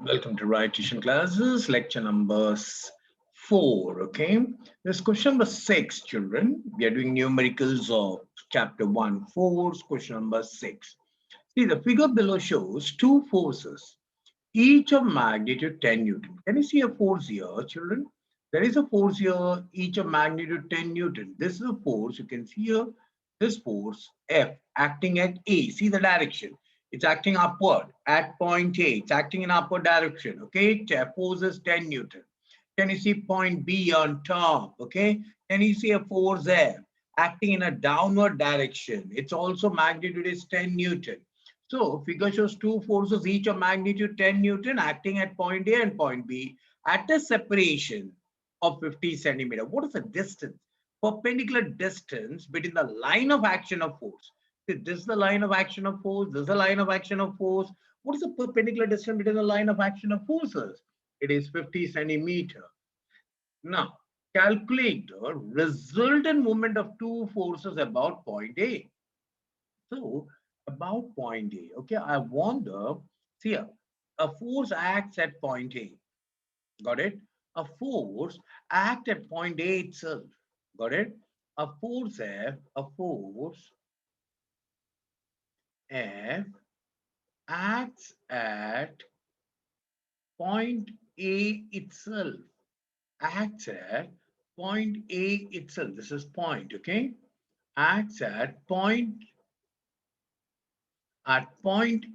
Welcome to Right Tuition Classes, lecture number 4. Okay, this question number 6, children. We are doing numericals of chapter 1, force, question number 6. See, the figure below shows two forces, each of magnitude 10 Newton. Can you see a force here, children? There is a force here, each of magnitude 10 Newton. This is a force, you can see here, this force F acting at A. See the direction. It's acting upward at point A. It's acting in upward direction. Okay, force is 10 Newton. Can you see point B on top? Okay, can you see a force there acting in a downward direction? It's also magnitude is 10 Newton. So figure shows two forces, each of magnitude 10 Newton, acting at point A and point B at a separation of 50 centimeter. What is the distance? Perpendicular distance between the line of action of force. See, this is the line of action of force. This is the line of action of force. What is the perpendicular distance between the line of action of forces? It is 50 centimeter. Now, calculate the resultant moment of two forces about point A. So, about point A, okay, I wonder, see here, a force acts at point A. Got it? A force acts at point A itself. Got it? A force F acts at point A itself. Acts at point A itself. This is point, okay? Acts at point A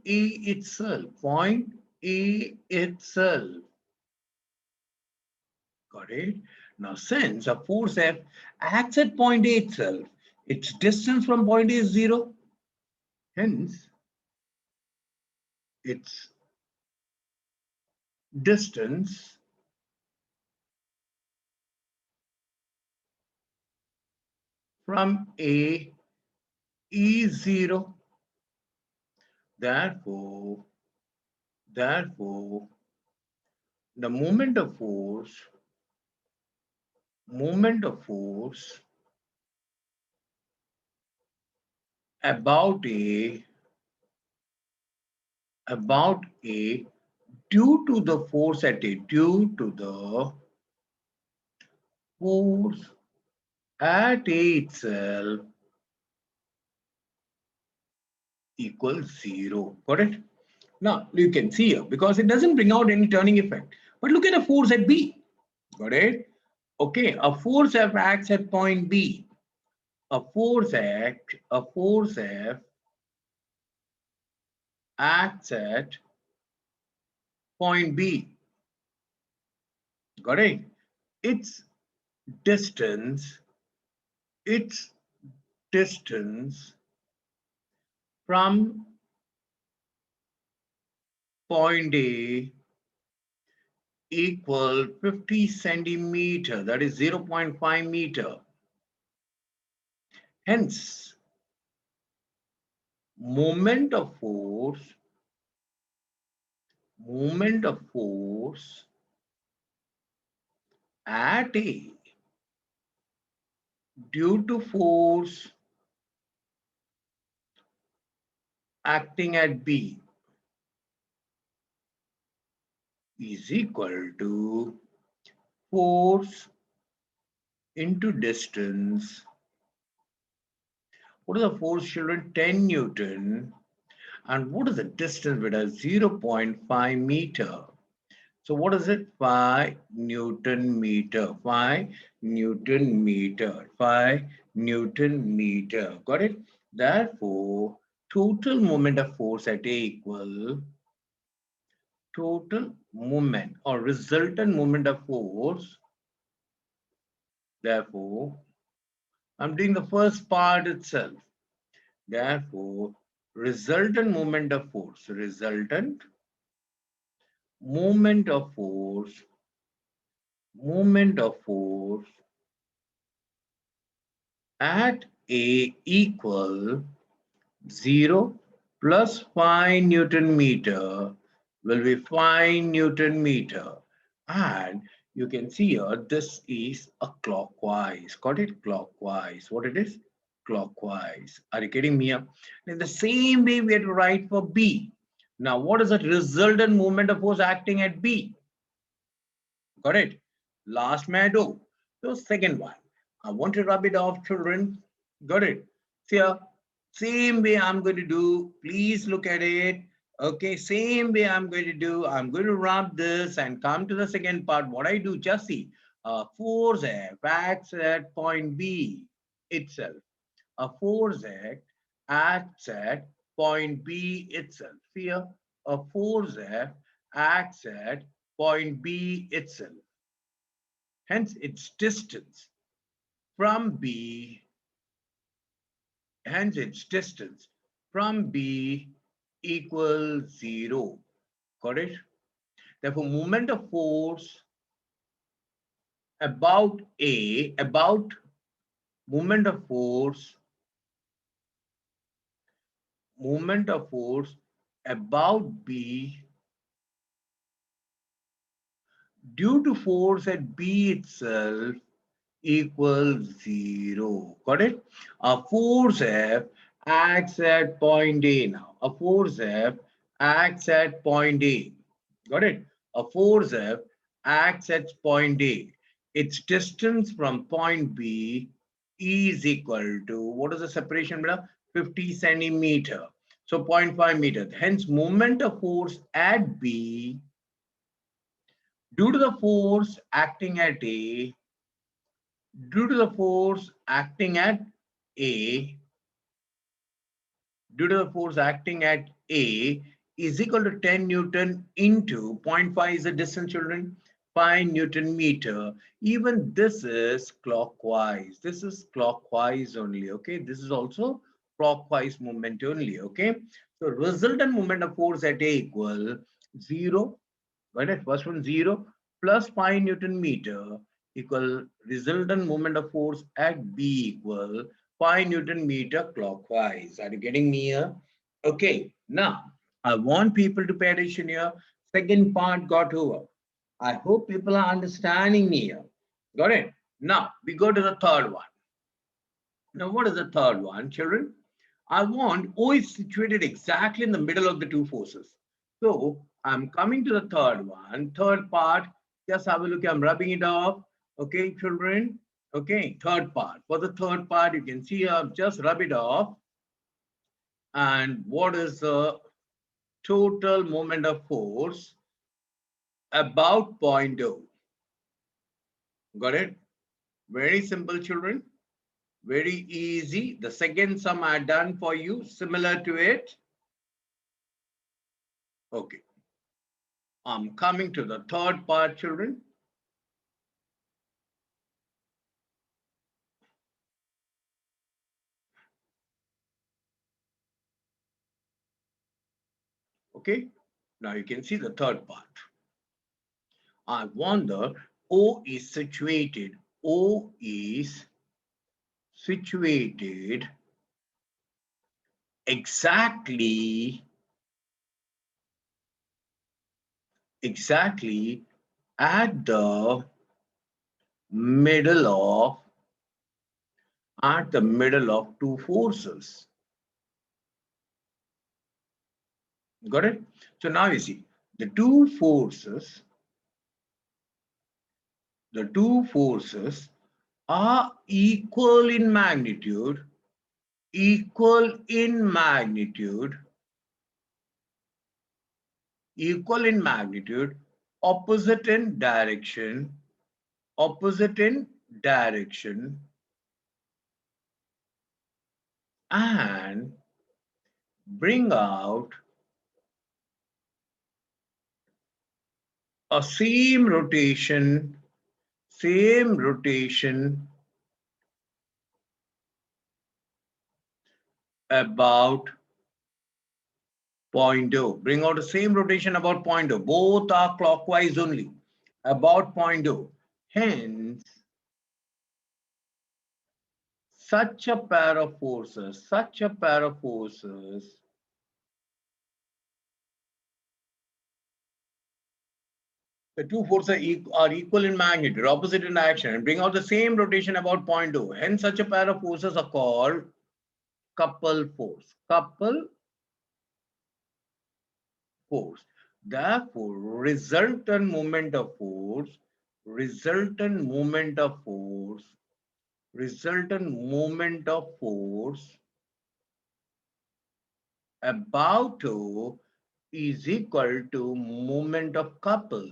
itself. Point A itself. Got it? Now, since a force F acts at point A itself, its distance from point A is 0. Hence, its distance from A is 0. Therefore, the moment of force about A due to the force at A, due to the force at A itself equals 0. Got it? Now you can see here because it doesn't bring out any turning effect. But look at the force at B. Got it? Okay, a force F acts at point B. A force F acts at point B. Got it? Its distance from point A equal 50 centimeter, that is 0.5 meter. Hence, moment of force at A due to force acting at B is equal to force into distance. What is the force, children? 10 Newton. And what is the distance between 0.5 meter? So what is it? 5 Newton meter. 5 Newton meter. 5 Newton meter. Got it? Therefore, total moment of force at A equal total moment or resultant moment of force. Therefore, I'm doing the first part itself. Therefore, resultant moment of force at A equal 0 plus 5 Newton meter will be 5 Newton meter. And you can see here, this is a clockwise. Got it? Clockwise. What it is? Clockwise. Are you getting me up? In the same way, we have to write for B. Now, what is the resultant moment of force acting at B? Got it? Last may I do. So second one. I want to rub it off, children. Got it? See here. Same way I'm going to do. Please look at it. Okay, same way I'm going to do. I'm going to rub this and come to the second part. What I do, just see. Force F acts at point B itself. A force acts at point B itself. Here, a force F acts at point B itself. Hence, its distance from B, hence its distance from B equals 0. Got it? Therefore, moment of force about A, about moment of force about B due to force at B itself equals 0. Got it? A force F acts at point A now. A force F acts at point A. Got it? A force F acts at point A. Its distance from point B is equal to, what is the separation, brother? 50 centimeter. So 0.5 meter. Hence, moment of force at B due to the force acting at A, due to the force acting at A, due to the force acting at A is equal to 10 Newton into 0.5 is the distance, children, 5 Newton meter. Even this is clockwise. This is clockwise only, okay? This is also clockwise movement only, okay? So resultant moment of force at A equal 0. Right? First one 0 plus 5 Newton meter equal resultant moment of force at B equal 5 Newton meter clockwise. Are you getting me here? Okay, now I want people to pay attention here. Second part got over. I hope people are understanding me here. Got it? Now we go to the third one. Now, what is the third one, children? I want O is situated exactly in the middle of the two forces. So I'm coming to the third one, third part. Just have a look. I'm rubbing it off. Okay, children. Okay, third part. For the third part, you can see I've just rub it off. And what is the total moment of force about point O? Got it? Very simple, children. Very easy. The second sum I done for you, similar to it. Okay. I'm coming to the third part, children. Okay. Now you can see the third part. I wonder, O is situated. O is situated exactly at the middle of two forces. Got it? So now you see the two forces are equal in magnitude, opposite in direction, and bring out a same rotation about point O. Bring out the same rotation about point O. Both are clockwise only about point O. Hence, such a pair of forces, the two forces are equal in magnitude, opposite in action, and bring out the same rotation about point O. Hence, such a pair of forces are called couple force. Couple force. Therefore, resultant moment of force about O is equal to moment of couple.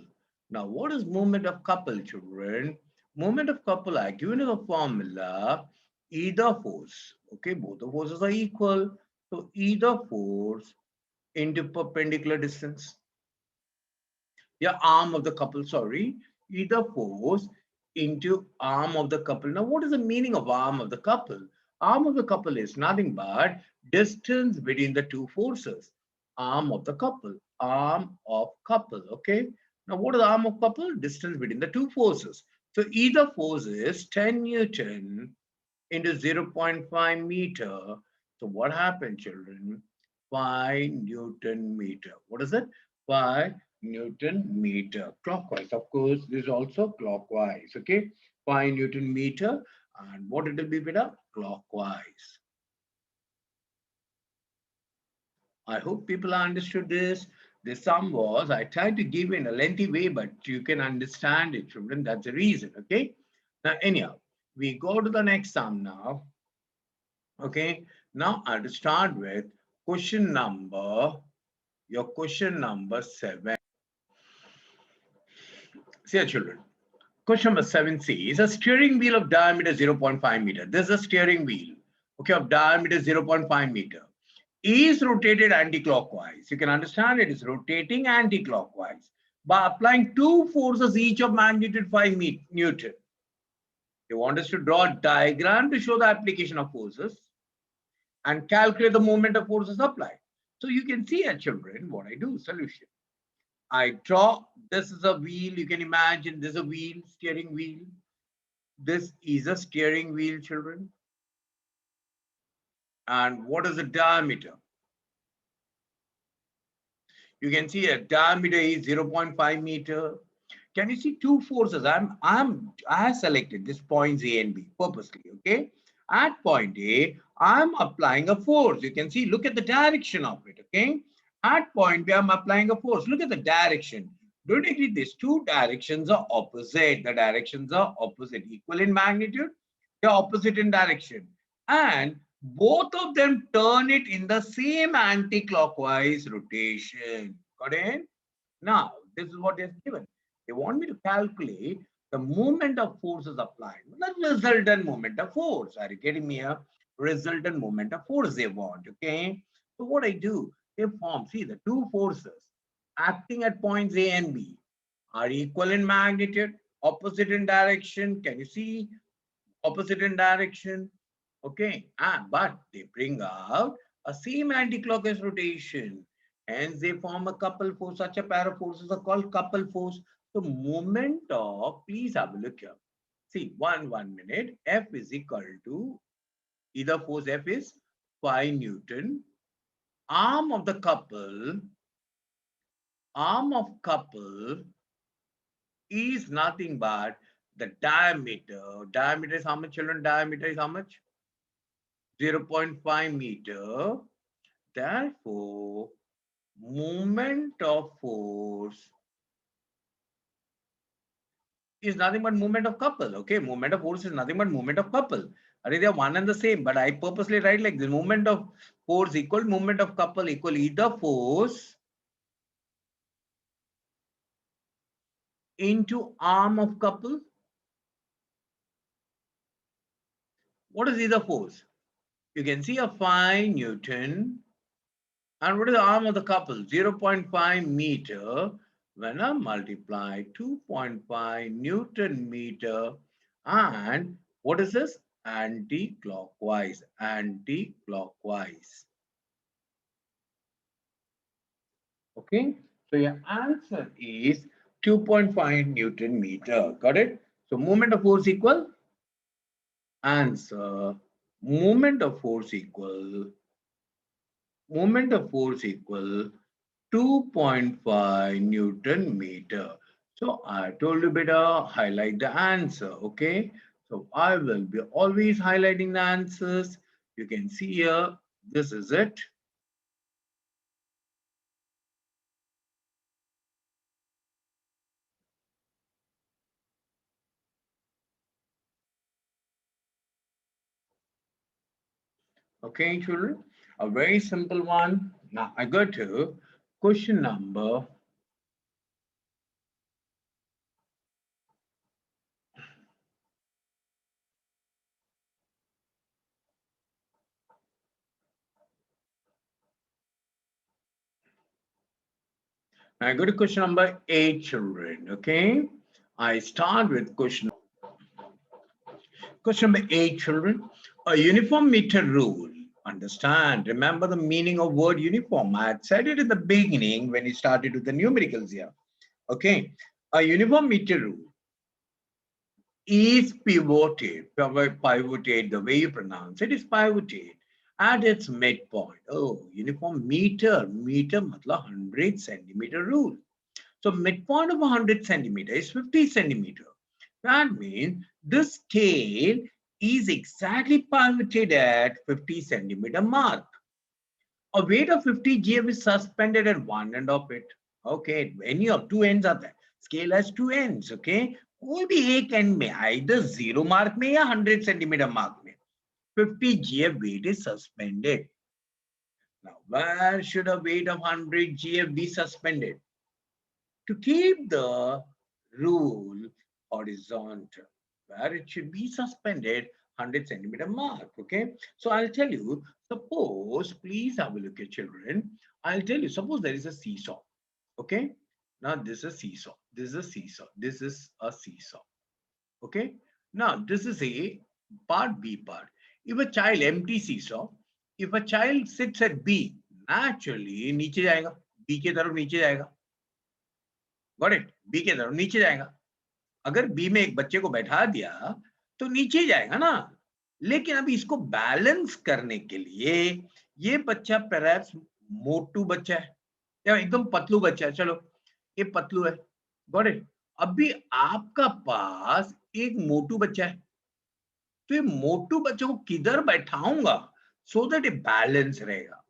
Now, what is moment of couple, children? Moment of couple, I given you the formula, either force. Okay, both the forces are equal. So, either force into perpendicular distance. Yeah, arm of the couple, sorry. Either force into arm of the couple. Now, what is the meaning of arm of the couple? Arm of the couple is nothing but distance between the two forces. Arm of the couple. Arm of couple. Okay. Now, what is the arm of couple? Distance between the two forces. So, either force is 10 Newton into 0.5 meter. So, what happened, children? 5 Newton meter. What is it? 5 Newton meter. Clockwise. Of course, this is also clockwise. Okay. 5 Newton meter. And what it will be, beta? Clockwise. I hope people understood this. The sum was, I tried to give in a lengthy way, but you can understand it, children. That's the reason. Okay. Now, anyhow, we go to the next sum now. Okay. Now, I'll start with question number, your question number 7. See, children. Question number 7 says a steering wheel of diameter 0.5 meter. This is a steering wheel, okay, of diameter 0.5 meter. Is rotated anti-clockwise. You can understand it is rotating anti-clockwise by applying two forces each of magnitude 5 Newton. They want us to draw a diagram to show the application of forces and calculate the moment of forces applied. So you can see here, children, what I do, solution. I draw, this is a wheel, you can imagine this is a wheel, steering wheel. This is a steering wheel, children. And what is the diameter? You can see a diameter is 0.5 meter. Can you see two forces? I selected this points A and B purposely, okay? At point A, I'm applying a force. You can see, look at the direction of it, okay? At point B, I'm applying a force. Look at the direction. Don't you agree? These two directions are opposite. The directions are opposite, equal in magnitude. They're opposite in direction. And both of them turn it in the same anti-clockwise rotation. Got it? Now, this is what is given. They want me to calculate the moment of forces applied. The resultant moment of force. Are you getting me a resultant moment of force they want? Okay. So what I do, they form, see the two forces acting at points A and B are equal in magnitude, opposite in direction. Can you see? Opposite in direction. Okay. But they bring out a same anti-clockwise rotation. Hence, they form a couple force. Such a pair of forces are called couple force. So, moment of, please have a look here. See, one minute. F is equal to, either force F is 5 Newton. Arm of the couple is nothing but the diameter. Diameter is how much, children? Diameter is how much? 0.5 meter. Therefore, moment of force is nothing but moment of couple. Okay, moment of force is nothing but moment of couple. They are one and the same, but I purposely write like this: moment of force equal moment of couple equal either force into arm of couple. What is either force? You can see a 5 Newton. And what is the arm of the couple? 0.5 meter. When I multiply 2.5 Newton meter, and what is this? Anti-clockwise. Anti-clockwise. Okay. So your answer is 2.5 Newton meter. Got it? So moment of force equal? Answer. Moment of force equal 2.5 Newton meter. So I told you better highlight the answer. Okay. So I will be always highlighting the answers. You can see here, this is it. Okay, children, a very simple one. Now I go to question number. I go to question number 8, children. Okay, I start with question number 8, children. A uniform meter rule. Understand? Remember the meaning of word uniform. I had said it in the beginning when we started with the numericals here. Okay, a uniform meter rule is pivoted, the way you pronounce it is pivoted at its midpoint. Oh, uniform meter matlab 100 centimeter rule. So midpoint of 100 centimeter is 50 centimeter. That means this scale is exactly pivoted at 50 centimeter mark. A weight of 50 GF is suspended at one end of it. Okay, any of two ends are there. Scale has two ends. Okay, कोई भी एक end में either 0 mark में या 100 centimeter mark में 50 GF weight is suspended. Now, where should a weight of 100 GF be suspended? To keep the rule horizontal, where it should be suspended 100 centimeter mark. Okay, so I'll tell you, suppose, please have a look at children. I'll tell you, suppose there is a seesaw. Okay, now this is a seesaw, this is a seesaw, this is a seesaw. Okay, now this is a part B part. If a child empty seesaw, if a child sits at B, naturally नीचे जाएगा, B के तरफ नीचे जाएगा. Got it? B के तरफ नीचे जाएगा. अगर बी में एक बच्चे को बैठा दिया तो नीचे जाएगा ना. लेकिन अभी इसको बैलेंस करने के लिए ये बच्चा परहैप्स मोटू बच्चा है या एकदम पतलू बच्चा है. चलो ये पतलू है. Got it? अभी आपका पास एक मोटू बच्चा है तो ये मोटू बच्चे को किधर बैठाऊंगा सो दैट ये बैलेंस रहेगा.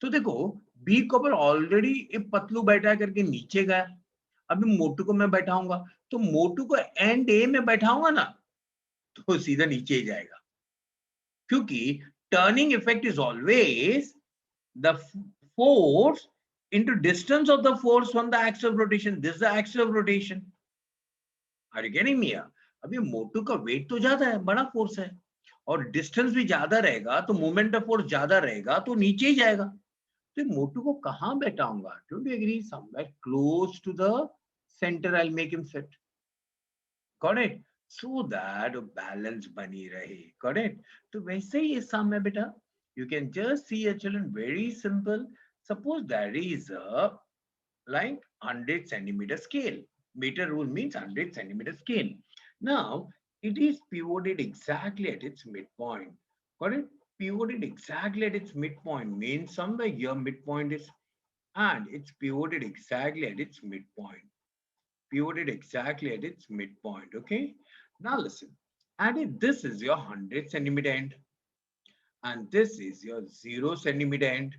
तो देखो बी को पर ऑलरेडी एक पतलू बैठा है करके नीचे गया. अभी मोटू को मैं बैठाऊंगा तो मोटू को एंड ए में बैठाऊंगा ना तो सीधा नीचे ही जाएगा. क्योंकि turning effect is always the force into distance of the force from the axis of rotation. This is the axis of rotation. Are you getting me here? अभी मोटू का वेट तो ज्यादा है, बड़ा फोर्स है और डिस्टेंस भी ज्यादा रहेगा तो मोमेंट ऑफ फोर्स ज्यादा रहेगा तो नीचे ही जाएगा. तो मोटू को कहां बैठाऊंगा? Don't you agree? Somewhere close to the center. I'll make him sit. Got it? So that balance bani rahe. Got it? तो वैसे ही इस सम में बेटा you can just see a children very simple. Suppose there is a like 100 centimeter scale. Meter rule means 100 centimeter scale. Now it is pivoted exactly at its midpoint. Got it? Pivoted exactly at its midpoint means somewhere here midpoint is, and it's pivoted exactly at its midpoint. Pivoted exactly at its midpoint. Okay, now listen, and if this is your 100 centimeter end and this is your 0 centimeter end.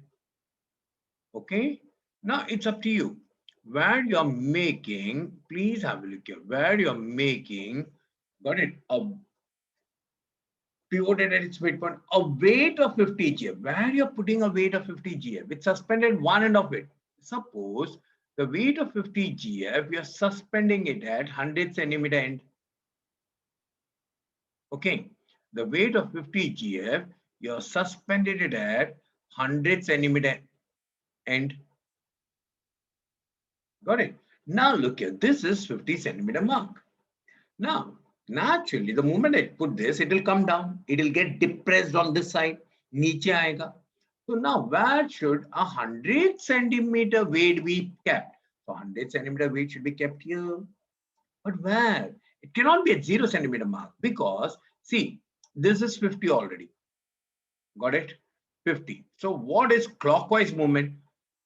Okay, now it's up to you where you're making, please have a look here, where you're making, got it, a pivoted at its midpoint, a weight of 50 GF, where you're putting a weight of 50 GF, it's suspended one end of it. Suppose the weight of 50 GF, you're suspending it at 100 centimeter end. Okay, the weight of 50 GF, you're suspended it at 100 centimeter end. Got it? Now look here, this is 50 centimeter mark. Now, naturally, the moment I put this, it will come down. It will get depressed on this side. Niche aayega. So now, where should a 100 centimeter weight be kept? So 100 centimeter weight should be kept here. But where? It cannot be at 0 centimeter mark because, see, this is 50 already. Got it? 50. So what is clockwise movement?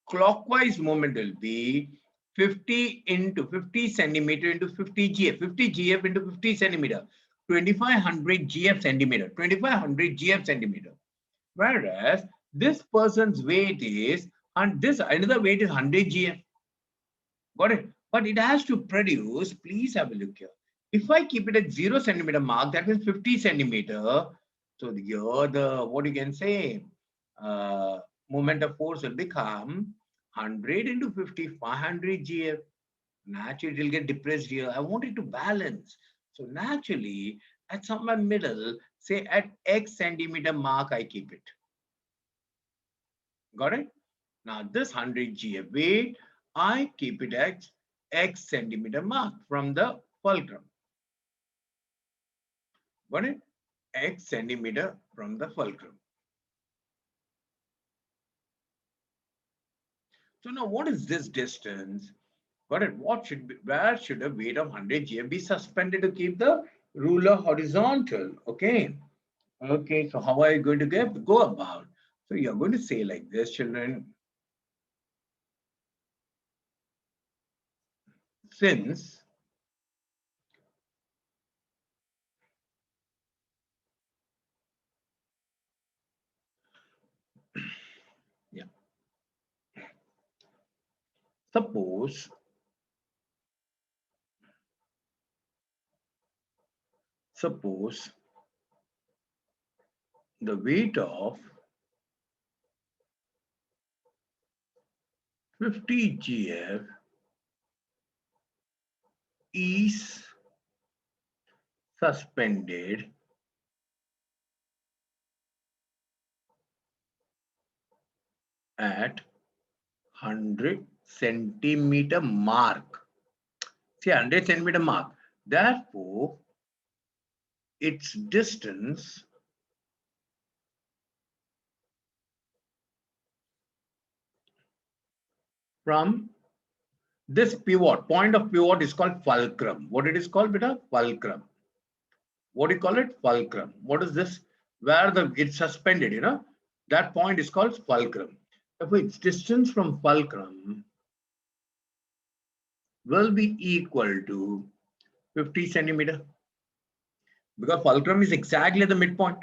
Clockwise movement will be 50 into 50 centimeter into 50 GF. 50 GF into 50 centimeter. 2500 GF centimeter. 2500 GF centimeter. Whereas this person's weight is, and this another weight is 100 GF. Got it? But it has to produce, please have a look here. If I keep it at 0 centimeter mark, that means 50 centimeter. So here the what you can say, uh, moment of force will become 100 into 50, 500 GF. Naturally, it will get depressed here. I want it to balance. So naturally, at somewhere middle, say at X centimeter mark, I keep it. Got it? Now this 100 GF weight, I keep it at X centimeter mark from the fulcrum. Got it? X centimeter from the fulcrum. So now what is this distance? Got it? What should be, where should a weight of 100 GF be suspended to keep the ruler horizontal? Okay. Okay. So how are you going to go about? So you're going to say like this, children. Since yeah, suppose the weight of 50 GF is suspended at 100 centimeter mark. See 100 centimeter mark. Therefore, its distance from this pivot, point of pivot is called fulcrum. What it is called, beta? Fulcrum. What do you call it? Fulcrum. What is this? Where the it's suspended, that point is called fulcrum. Therefore, its distance from fulcrum will be equal to 50 centimeter because fulcrum is exactly at the midpoint.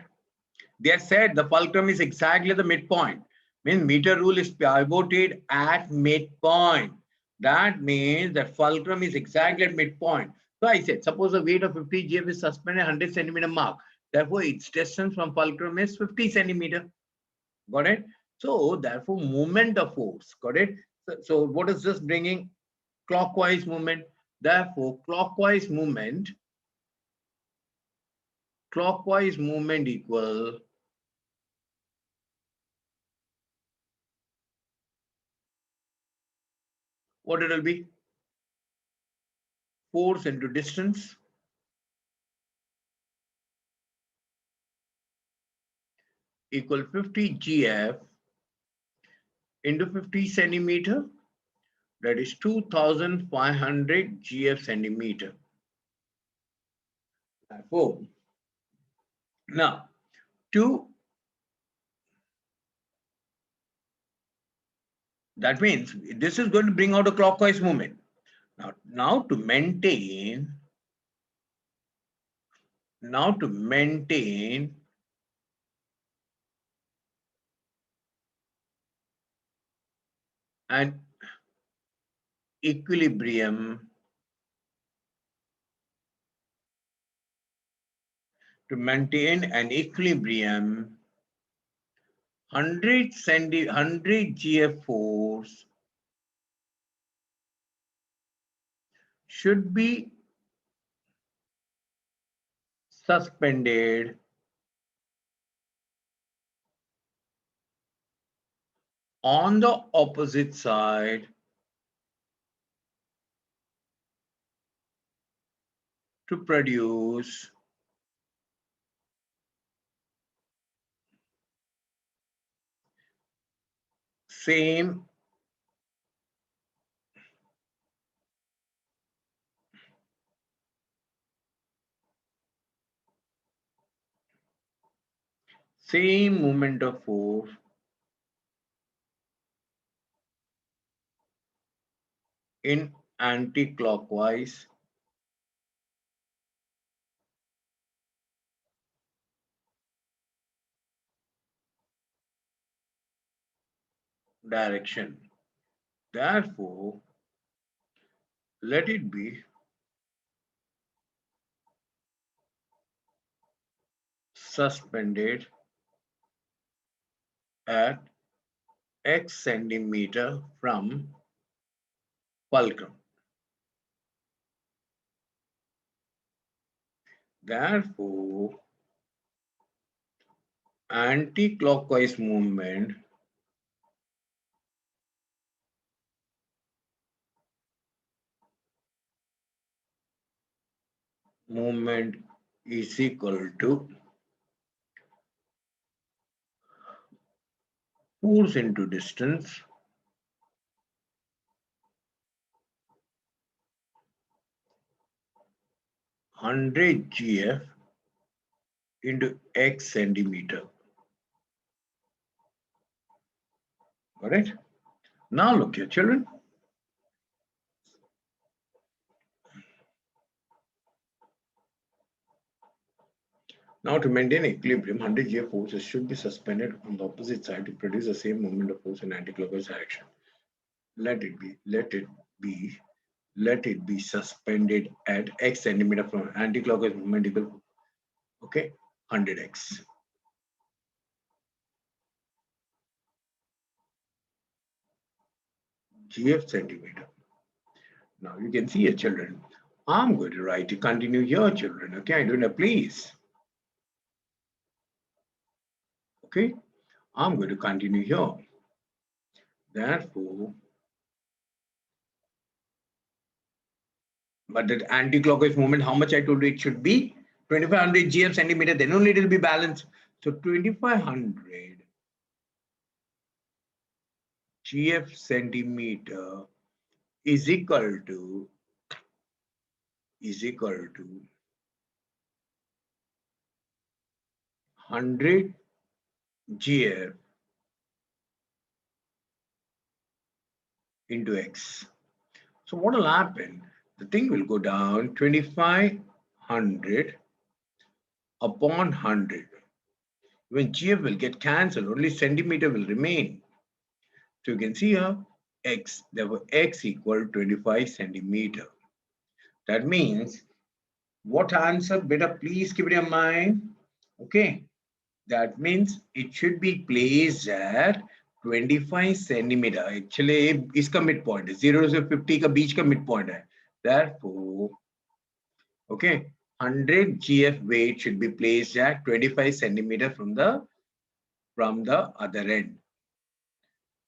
They have said the fulcrum is exactly at the midpoint. Means meter rule is pivoted at midpoint. That means that fulcrum is exactly at midpoint. So I said, suppose the weight of 50 GF is suspended at 100 centimeter mark. Therefore, its distance from fulcrum is 50 centimeter. Got it? So therefore, moment of force. Got it? So what is this bringing? Clockwise movement. Therefore, clockwise movement equal what it will be? Force into distance equal 50 GF into 50 centimeter. That is 2500 GF centimeter. Therefore, now to that means this is going to bring out a clockwise movement. Now to maintain an equilibrium to maintain an equilibrium 100 GF force should be suspended on the opposite side to produce same moment of force in anti-clockwise direction. Therefore, let it be suspended at x centimeter from fulcrum. Therefore, anti-clockwise movement is equal to force into distance (100 GF into x centimeter. Got it? Now look here, children. Now to maintain equilibrium, 100 GF forces should be suspended on the opposite side to produce the same moment of force in anti-clockwise direction. Let it be suspended at x centimeter from anti-clockwise movement equal, okay, 100x. GF centimeter. Now you can see here, children. I'm going to write to continue here, children. Okay, I don't know, please. Okay, I'm going to continue here. Therefore, but that anti-clockwise movement, how much I told you it should be? 2500 GF centimeter, then only it will be balanced. So 2500 GF centimeter is equal to 100 GF into X. So what will happen? The thing will go down 2500 upon 100. When GF will get cancelled, only centimeter will remain. So you can see here X, therefore X equal 25 centimeter. That means what answer? Better please keep it in mind. Okay. That means it should be placed at 25 centimeter. Actually, इसका midpoint है 0 से 50 का बीच का midpoint है. Therefore, okay, 100 GF weight should be placed at 25 centimeter from the other end.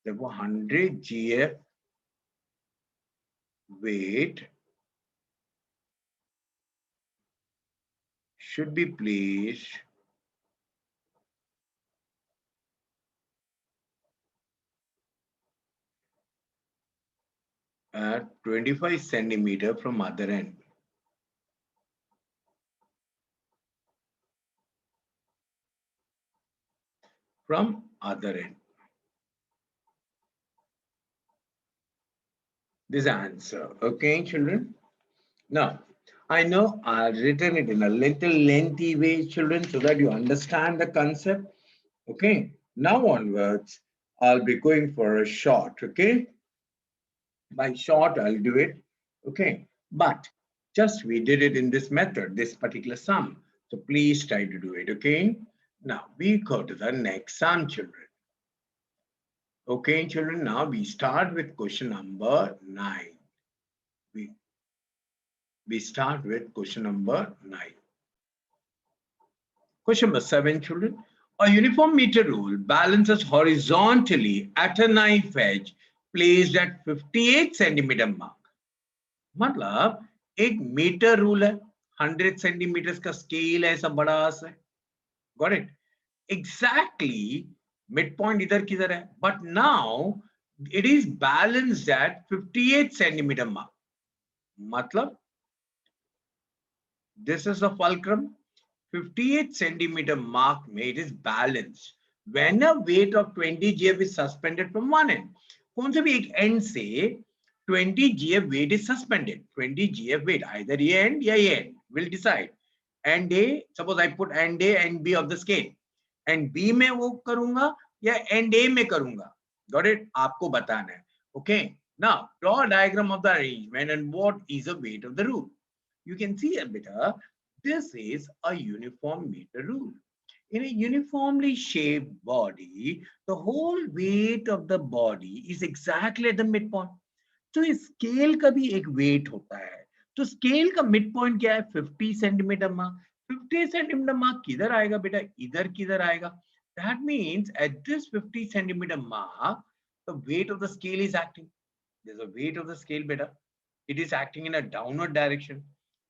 Therefore, 100 GF weight should be placed at 25 centimeter from other end. From other end. This answer. Okay, children. Now, I know I've written it in a little lengthy way, children, so that you understand the concept. Okay. Now onwards, I'll be going for a short. Okay. By short, I'll do it. Okay. But just we did it in this method, this particular sum. So please try to do it. Okay. Now we go to the next sum, children. Okay, children. Now we start with question number 9. We start with question number 9. Question number 7, children. A uniform meter rule balances horizontally at a knife edge placed at 58 centimeter mark. मतलब एक metre rule है 100 centimetre का scale है ऐसा बड़ा सा. Got it? Exactly midpoint इधर किधर है, but now it is balanced at 58 centimeter mark. मतलब this is the fulcrum. 58 centimeter mark made is balanced when a weight of 20 GF is suspended from one end. कौन से भी एक end से 20 GF weight is suspended. 20 GF weight either ये end या ये end will decide. End A, suppose I put end A and B of the scale. End B में वो करूँगा या end A में करूँगा. Got it? आपको बताना है. Okay. Now draw a diagram of the arrangement and what is the weight of the rule. You can see a bit. This is a uniform meter rule. In a uniformly shaped body, the whole weight of the body is exactly at the midpoint. तो scale का भी एक wait होता है. तो scale का mid point क्या है? 50 सेंटीमीटर मार्क. 50 सेंटीमीटर मार्क किधर आएगा बेटा? इधर किधर आएगा? That means at this 50 centimeter mark, the weight of the scale is acting. There's a weight of the scale, beta. It is acting in a downward direction.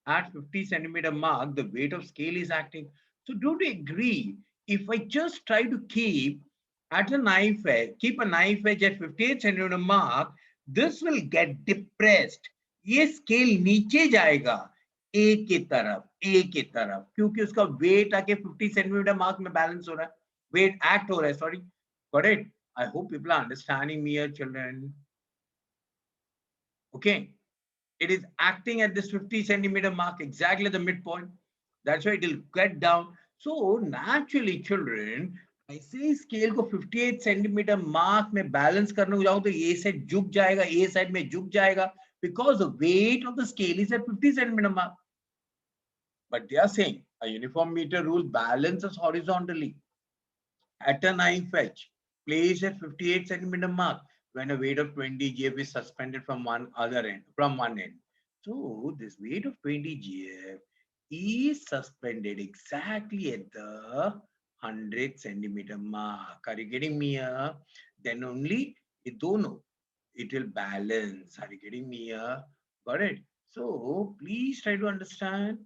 At 50 centimeter mark, the weight of scale is acting. So do you agree? If I just try to keep at a knife edge, keep a knife edge at 58 centimeter mark, this will get depressed. ये scale नीचे जाएगा ए की तरफ क्योंकि उसका weight आके 50 centimeter mark में balance हो रहा है. Weight act हो रहा है. Sorry, got it? I hope people are understanding me here, children. Okay, it is acting at this 50 centimeter mark, exactly the midpoint. That's why it will get down. So naturally, children, I say scale को 58 centimeter mark में balance करने को जाऊँ तो ये side झुक जाएगा, ये side में झुक जाएगा because the weight of the scale is at 50 centimeter mark. But they are saying a uniform meter rule balances horizontally at a knife edge placed at 58 centimeter mark when a weight of 20 gf is suspended from one end. So this weight of 20 gf is suspended exactly at the 100 centimeter mark. Are you getting me here? Then only it don't know. It will balance. Are you getting me here? Got it? So please try to understand.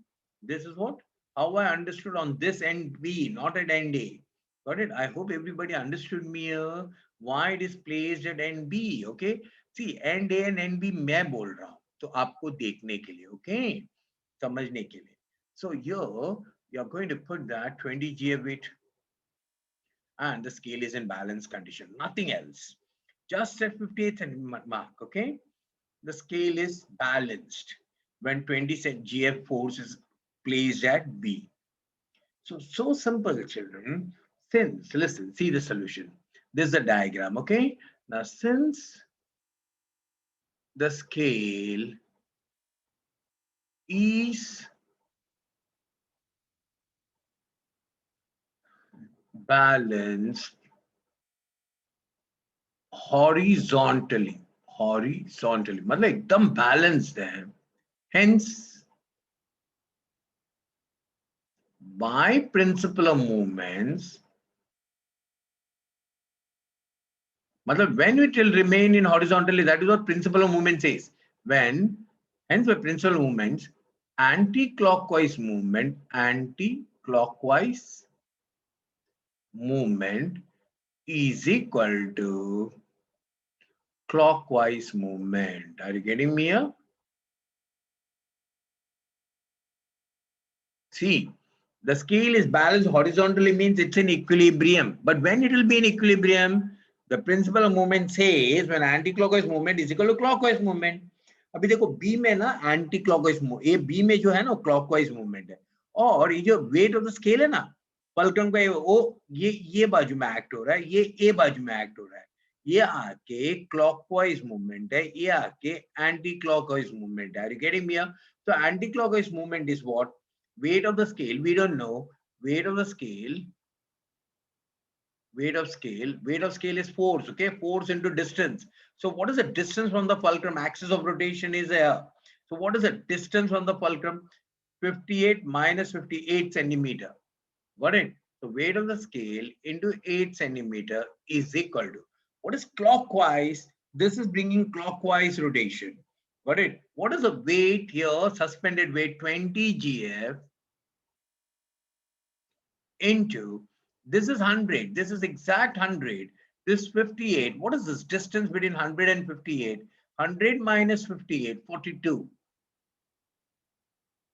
This is what how I understood on this end B, not at end A. Got it? I hope everybody understood me here. Why it is placed at end B. Okay. See, end A and end B मैं बोल रहा हूँ तो आपको देखने के लिए. Okay. समझने के लिए. So here you are going to put that 20 GF weight and the scale is in balance condition. Nothing else. Just at 58th centimeter mark. Okay. The scale is balanced when 20 GF force is placed at B. So simple, children. Since, listen, see the solution. This is the diagram, okay? Now, since the scale is balanced horizontally, मतलब एकदम balanced है. Hence, by principle of movements, मतलब when it will remain in horizontally, that is what principle of movement says. When, hence by principle of movements, anti-clockwise movement is equal to clockwise movement. Are you getting me here? See, the scale is balanced horizontally means it's in equilibrium. But when it will be in equilibrium, the principle of movement says when anti-clockwise movement is equal to clockwise movement. अभी देखो B में ना anti clockwise ये B में जो है ना clockwise movement है और ये जो वेट ऑफ द स्केल है ना फल्क्रम का वो ये बाजू में एक्ट हो रहा है ये ए बाजू में एक्ट हो रहा है ये आके क्लॉकवाइज मूवमेंट है ये आके एंटी क्लॉकवाइज मूवमेंट है. Are you getting me? So anti clockwise movement is what? Weight of the scale, we don't know. Weight of scale is force, okay? Force into distance. So what is the distance from the fulcrum? Axis of rotation is there. So what is the distance from the fulcrum? 58 minus 58 centimeter. Got it? So weight of the scale into 8 centimeter is equal to, what is clockwise? This is bringing clockwise rotation. Got it? What is the weight here? Suspended weight 20 GF into, this is 100, this is exact 100, this 58. What is this distance between 100 and 58? 100 minus 58, 42.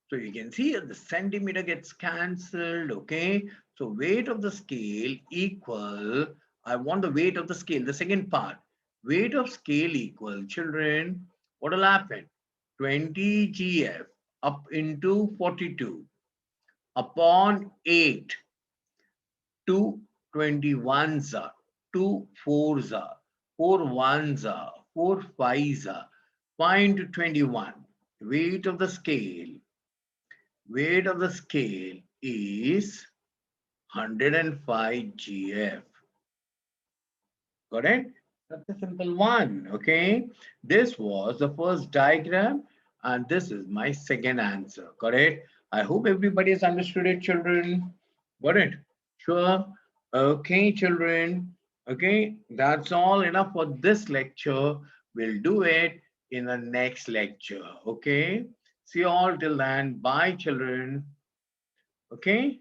So you can see the centimeter gets cancelled, okay? So weight of the scale equal, I want the weight of the scale, the second part. Weight of scale equal, children, what will happen? 20 GF up into 42 upon 8. 2 21s are, 2 4s are, 4 1s are, 4 5s are, 5 into 21. Weight of the scale is 105 GF. Got it? That's a simple one. Okay. This was the first diagram, and this is my second answer. Got it? I hope everybody has understood it, children. Got it? Sure. Okay, children. Okay, that's all enough for this lecture. We'll do it in the next lecture. Okay. See you all till then. Bye, children. Okay.